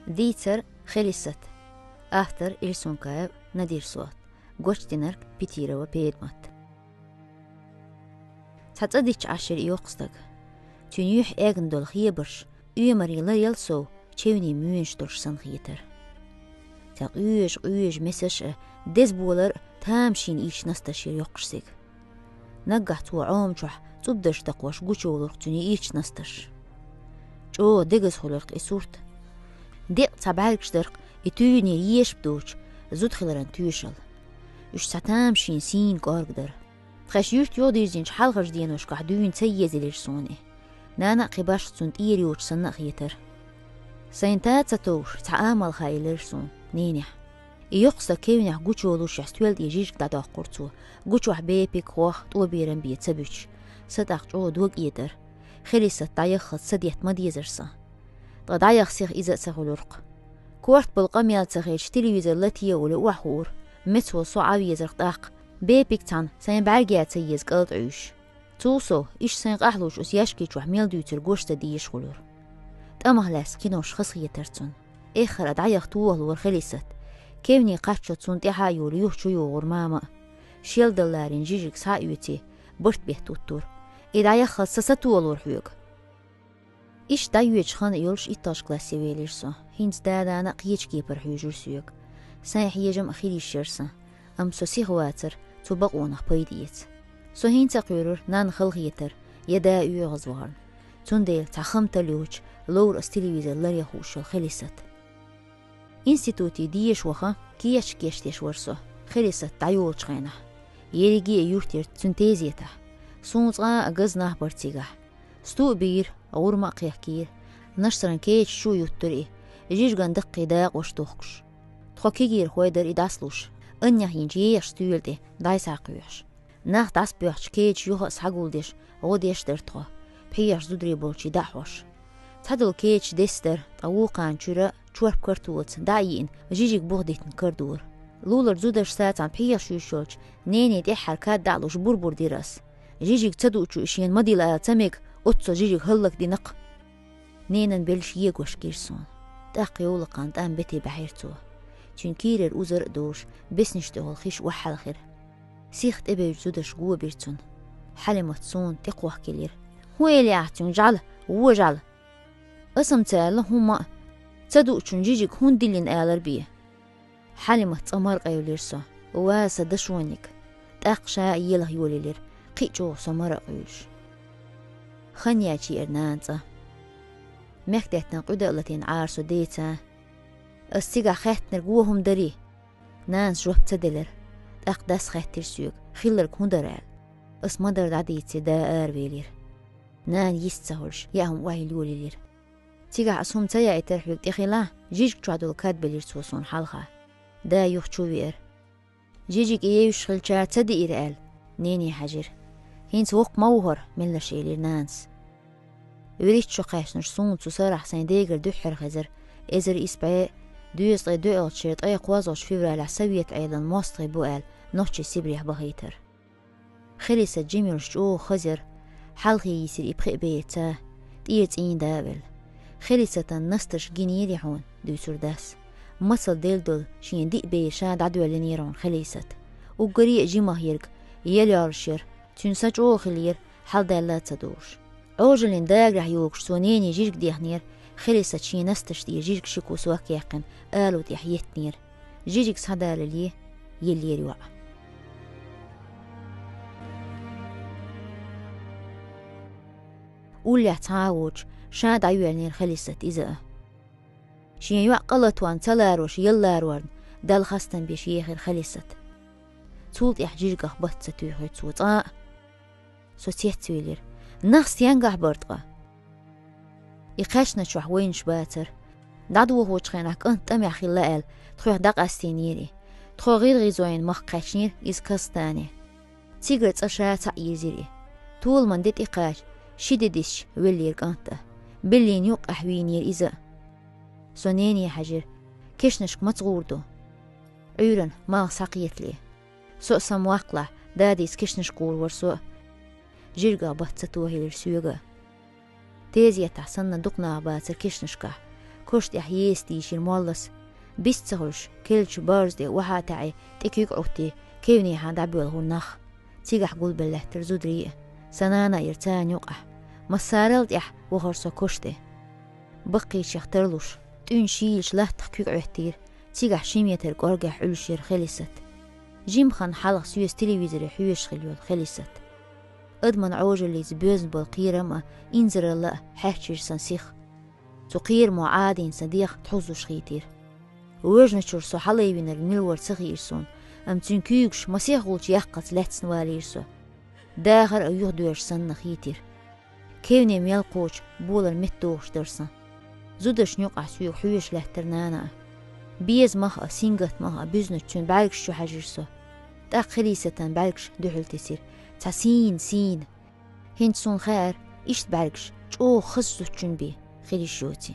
ديتر خلصت أهتر إلسونكايب ندير صوت قوش دينرك بيتيرا وبيدمت تتصديش عشر يوقستك تنيوح اغن دول خيبرش مريلا يلسو تشيوني ميونش دولش سنخيتر تاق اويش مسش ديز بولر تامشين إيش نستشير يوقشسك نقحت وعوم شح تبدش تقوش قوشولوق تني إيش نستش جو ديغز خلق إسورت ديق تبعالكش درق إتوني يش بدوش زود خلران توشل إش ستامشين سين قارقدر تخش يوشت يوديزينش حلقش دينوش قحدوين تيزيليش سوني نانا قباش تسنت إيريوش سنة خيتر سينتات ستوش تعامل خايلرسون نينيح يقصى كيونيح قوشولوش يحستويل يجيش دادا قرطو قوشوح بيبك خوخ طوبيرن بيتسبوش صدق جو دوق إيدر خليسة دايخت سديت مديزرسا دايخ سيخ إذا سغلورق كورت بالقميال تغيش تلفزيون لاتيه ولوحور متو صعاوي يزرق بيبك تان سين بعرقيات سيز قلت عيش توصو إيش سين قحلوش أسياشكي تروح ميل دوتر قوشتا ديش غلور تأمهلاس كينوش خصية ترتون إخر أدعيخ توهل ورخليست كيوني قاتشو تسون تحايو ليوح شويو غرماما شيل دلارين جيجيك سايوتي برت بيه توتور إدعيخ خلصستو الورحيوك إيش دايويج خان يولش إتاش كلاسي ويليرسو هينز دادانا قيج كيبر حيوجور سيوك سايح يجم أخيري شيرسا أم سوسي غواتر تبقونا بيديت سو هين تقيرور نان خلغيتر يدا يغزوارن تنديل تخم تلوج لور استيليوزر لريخوش الخليست إنستيتوتي ديش وخا كيش كيشتيش ورسو خليست تعيوش غينه يريجي يورتير تنتيزيته سونصا أجزناه برتيجح ستو بير غورما قيحكير نشترن كيش شو يوتري جيش غندق داق وشتوخش تخوكيجير خويدر إداسلوش أنيح ينجيش ستويلدي دايس عقيوش ناخ داس بيوحش كيش يوخس حقولديش غوديش درتخو بحيش زودري بولشي داحوش تحدل كيش ديستر طووقان شورا شورب كرتوت دايين جيجيك بوغديتن كردور لولر زودرش ساتان بحيش يوشولش نيني دي حركات دعلوش بربور ديراس جيجيك تدوچو إشين مديلا تميك أتسو جيجيك هلك دي نق نينن بلش يقوش كيرسون تاقي يولقان تام بيتي بحيرتو تنكيرر أوزر دوش بس نشتغل خيش وحال خير سيخت إبيج زودش قوة بيرتون حلمة صون تقوح كلير هو اللي أعتون جعل هو جعل اسم تالا هما تدوچون جيجيك هون دلين آلر بيه حلمة تمر قيوليرسو واسا دشوانيك تاقشا يله يوليلير قيجو سمر قيوش خنياتي إرنانتا مكتتنا قدر التين عارسو ديتا السيقا خيتنر قوهم داري نانس جوب تدلر أقدس خيتر سيوك خيلر كوندرال اسمدر دعديتي دا آرويلير نان يستهولش ياهم وايل يوليلير تيقا أسهم تايا إترحيوك تخيلا جيجك جعدو الكاد بلير سوسون حالخا دا يوخشو بير جيجك إيوش خلشار تدي إرقال نيني حجر هينس وق موهر من لشيلير نانس وريت شو قاشنش سون تسارح سين ديگر دوحر خزر إزر إسباء دويس دوئل شرط أي قوازوش فيبرا لحسوية أيضا ماستغي بوئل نوشي سيبريح بغيتر خلصت جيميرش جو خزر حلقي يسير إبخي بيتا تيرت إين دابل خلصت النستش جينيري حون دوسور داس مصل ديل شين ديق بيشاد عدو لنيرون خلصت وقريق جيمه يرق يليارشير تنسج جو خلير حل دالات تدوش أوجلين داق رح يوكش سونيني جيرك ديحنير خلصت شي نستش دي جيجك شكو سواك يقن قالوا دي حيتنير جيجك صدال لي يلي روع قول تعاوج شاد عيوالنير خلصت إذا شين يوع قلت وان تلاروش يلاروان دال خاستن بيشيخر خلصت تولت يحجيجك أخبط ستويحوت سوطاء سوتيح تويلير نخس ينقح برطقة يقاشنا شوح وين شباتر دعدو هو تخينك انت أمي أخي اللقال تخوح داق أستينيري تخو غير غيزوين مخ قاشنير إز كستاني تيغرت أشاتا يزيري طول من ديت إقاش شددش ولير قانتا بلين يوق أحوينير إذا سونيني حجر كشنشك متغوردو عيرن ما ساقيت لي سوء سمواقلع داديس كشنش قول ورسوء جرقا بحتسطوه لرسوغا تيزي تحسن دقنا باتر كشنشكا كشت يحيستي شير مولس بيستغلش كيلش بارزدي وحا تعي تكيك عوتي كيوني حان عبيو الغنخ تيجح قول بالله ترزود ريئة سنانا يرتان يقح مسارلت يح وغرسو كشتي بقي شخترلوش تون شيلش له تحكيك عهتير تيجح شيميتر قرقح علشير خليست جيم خان حلق سويس تلفزيون حيوش خليول خليست أدمن عوج اللي زبوزن بالقيرة ما إنزر الله حاجر سنسيخ تقير معادين صديق تحوزو شخيتير ووجن شرسو حالي بين الملور صغيرسون أم تنكيوكش مسيح غولش يحقت لاتسن واليرسو داخر أو يهدوش سن خيتير كيوني ميالقوش بول المتوش درسن زودش نيوق عسويق حيوش لهترنانا بيز مخا سينغت مخا بيزنش تون بعركش شو حاجرسو تاق خليسة بعركش دوحل تسير تا سين هنت سون خير إشت بعركش جو خصو تون بي خلي شوتي